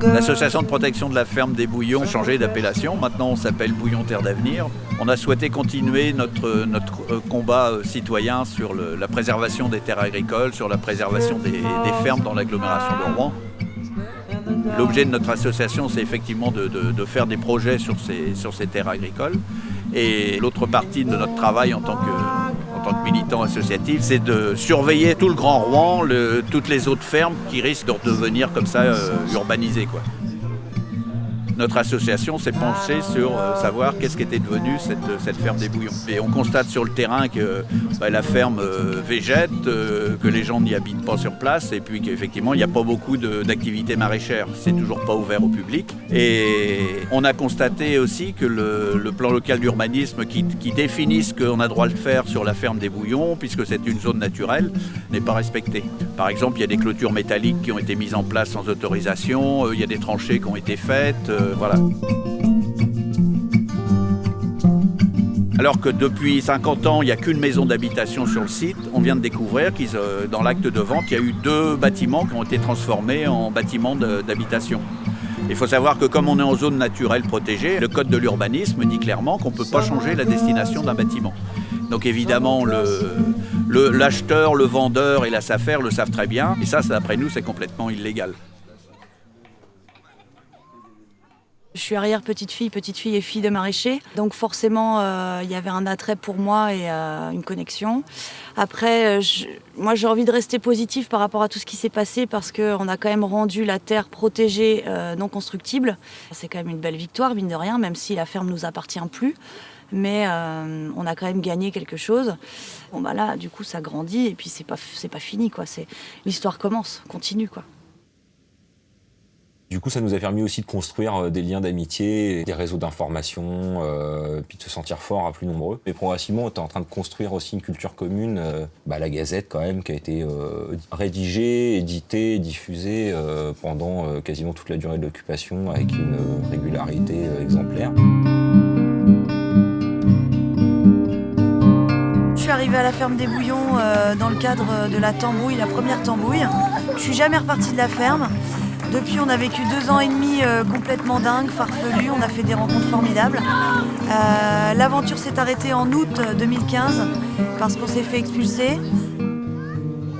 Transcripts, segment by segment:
L'association de protection de la ferme des Bouillons a changé d'appellation. Maintenant, on s'appelle Bouillon Terre d'Avenir. On a souhaité continuer notre combat citoyen sur la préservation des terres agricoles, sur la préservation des fermes dans l'agglomération de Rouen. L'objet de notre association, c'est effectivement de faire des projets sur ces terres agricoles. Et l'autre partie de notre travail en tant que militant associatif, c'est de surveiller tout le Grand Rouen, toutes les autres fermes qui risquent de devenir comme ça urbanisées, quoi. Notre association s'est penchée sur savoir qu'est-ce qu'était devenu cette ferme des Bouillons. Et on constate sur le terrain que la ferme végète, que les gens n'y habitent pas sur place et puis qu'effectivement il n'y a pas beaucoup d'activités maraîchères. C'est toujours pas ouvert au public. Et on a constaté aussi que le plan local d'urbanisme qui définit ce qu'on a droit de faire sur la ferme des Bouillons, puisque c'est une zone naturelle, n'est pas respecté. Par exemple, il y a des clôtures métalliques qui ont été mises en place sans autorisation, il y a des tranchées qui ont été faites. Voilà. Alors que depuis 50 ans, il n'y a qu'une maison d'habitation sur le site, on vient de découvrir dans l'acte de vente, il y a eu 2 bâtiments qui ont été transformés en bâtiments d'habitation. Il faut savoir que comme on est en zone naturelle protégée, le code de l'urbanisme dit clairement qu'on ne peut pas changer la destination d'un bâtiment. Donc évidemment, l'acheteur, le vendeur et la SAFER le savent très bien, et ça, d'après nous, c'est complètement illégal. Je suis arrière-petite-fille et fille de maraîcher. Donc forcément, il y avait un attrait pour moi et une connexion. Après, moi j'ai envie de rester positive par rapport à tout ce qui s'est passé parce qu'on a quand même rendu la terre protégée, non constructible. C'est quand même une belle victoire, mine de rien, même si la ferme ne nous appartient plus. Mais on a quand même gagné quelque chose. Bon bah là, du coup, ça grandit et puis c'est pas fini, quoi. L'histoire commence, continue, quoi. Du coup, ça nous a permis aussi de construire des liens d'amitié, des réseaux d'information, puis de se sentir fort à plus nombreux. Mais progressivement, on était en train de construire aussi une culture commune. La Gazette, quand même, qui a été rédigée, éditée, diffusée pendant quasiment toute la durée de l'occupation, avec une régularité exemplaire. Je suis arrivée à la ferme des Bouillons dans le cadre de la tambouille, la première tambouille. Je suis jamais repartie de la ferme. Depuis, on a vécu 2 ans et demi complètement dingues, farfelus, on a fait des rencontres formidables. L'aventure s'est arrêtée en août 2015 parce qu'on s'est fait expulser.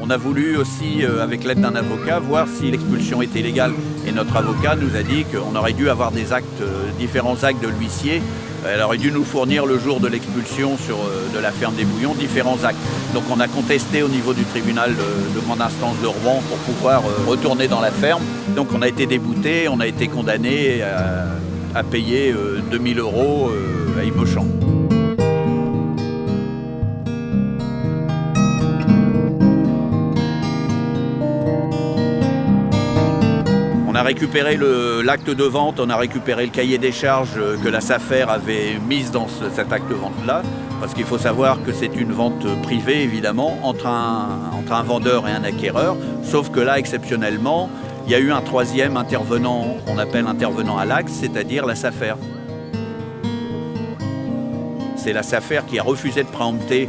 On a voulu aussi, avec l'aide d'un avocat, voir si l'expulsion était légale. Et notre avocat nous a dit qu'on aurait dû avoir des actes, différents actes de l'huissier. Elle aurait dû nous fournir le jour de l'expulsion de la ferme des Bouillons différents actes. Donc on a contesté au niveau du tribunal de grande instance de Rouen pour pouvoir retourner dans la ferme. Donc on a été débouté, on a été condamné à payer 2000 € à Imochamps. On a récupéré l'acte de vente, on a récupéré le cahier des charges que la SAFER avait mis dans cet acte de vente-là, parce qu'il faut savoir que c'est une vente privée, évidemment, entre un vendeur et un acquéreur, sauf que là, exceptionnellement, il y a eu un 3e intervenant, on appelle intervenant à l'acte, c'est-à-dire la SAFER. C'est la SAFER qui a refusé de préempter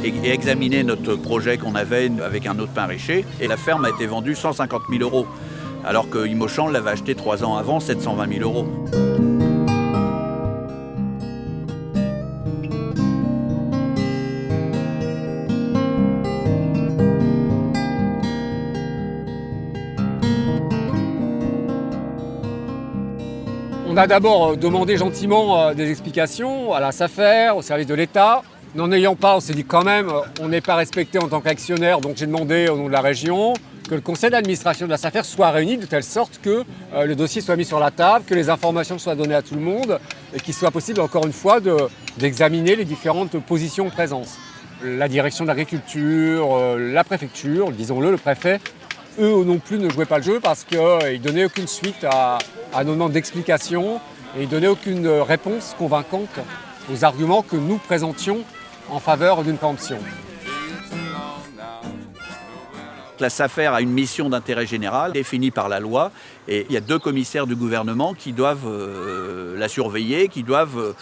et examiner notre projet qu'on avait avec un autre maraîcher, et la ferme a été vendue 150 000 €. Alors que Imochamps l'avait acheté 3 ans avant, 720 000 €. On a d'abord demandé gentiment des explications à la SAFER, au service de l'État. N'en ayant pas, on s'est dit quand même, on n'est pas respecté en tant qu'actionnaire, donc j'ai demandé au nom de la région que le conseil d'administration de la SAFER soit réuni de telle sorte que le dossier soit mis sur la table, que les informations soient données à tout le monde et qu'il soit possible, encore une fois, d'examiner les différentes positions en présence. La direction de l'agriculture, la préfecture, disons-le, le préfet, eux non plus ne jouaient pas le jeu parce qu'ils ne donnaient aucune suite à nos demandes d'explication et ils ne donnaient aucune réponse convaincante aux arguments que nous présentions en faveur d'une préemption. que la SAFER a une mission d'intérêt général définie par la loi et il y a 2 commissaires du gouvernement qui doivent la surveiller, qui doivent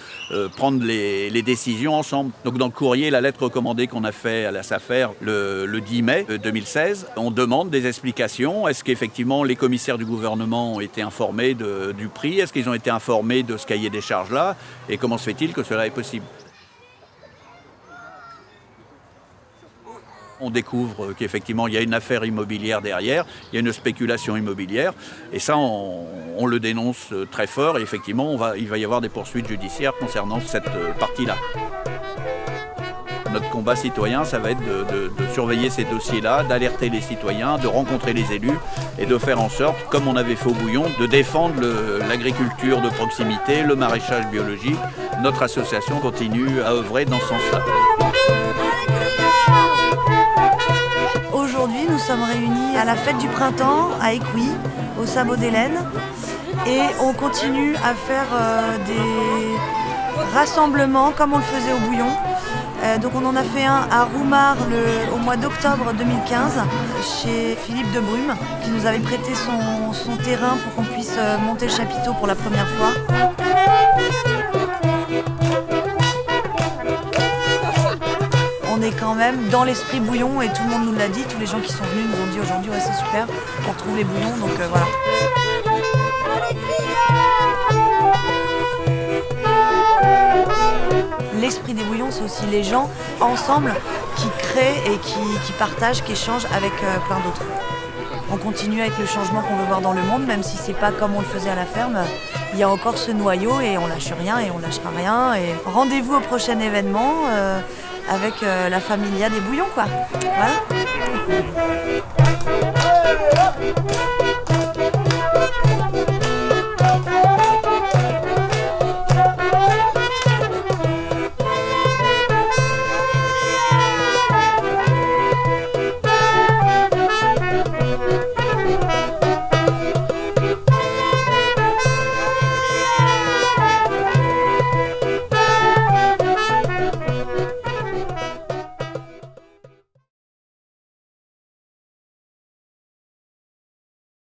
prendre les décisions ensemble. Donc dans le courrier, la lettre recommandée qu'on a fait à la SAFER le 10 mai 2016, on demande des explications. Est-ce qu'effectivement les commissaires du gouvernement ont été informés du prix? Est-ce qu'ils ont été informés de ce cahier des charges-là? Et comment se fait-il que cela est possible? On découvre qu'effectivement, il y a une affaire immobilière derrière, il y a une spéculation immobilière. Et ça, on le dénonce très fort. Et effectivement, il va y avoir des poursuites judiciaires concernant cette partie-là. Notre combat citoyen, ça va être de surveiller ces dossiers-là, d'alerter les citoyens, de rencontrer les élus et de faire en sorte, comme on avait fait au Bouillon, de défendre l'agriculture de proximité, le maraîchage biologique. Notre association continue à œuvrer dans ce sens-là. Aujourd'hui, nous sommes réunis à la fête du printemps à Écouis, au sabot d'Hélène, et on continue à faire des rassemblements comme on le faisait au Bouillon. Donc on en a fait un à Roumar au mois d'octobre 2015 chez Philippe de Brume qui nous avait prêté son terrain pour qu'on puisse monter le chapiteau pour la première fois. On est quand même dans l'esprit bouillon et tout le monde nous l'a dit, tous les gens qui sont venus nous ont dit aujourd'hui ouais c'est super, on retrouve les bouillons donc voilà. L'esprit des bouillons, c'est aussi les gens ensemble qui créent et qui partagent, qui échangent avec plein d'autres. On continue avec le changement qu'on veut voir dans le monde, même si c'est pas comme on le faisait à la ferme. Il y a encore ce noyau et on lâche rien et on lâchera rien. Et rendez-vous au prochain événement avec la familia des bouillons, quoi. Voilà.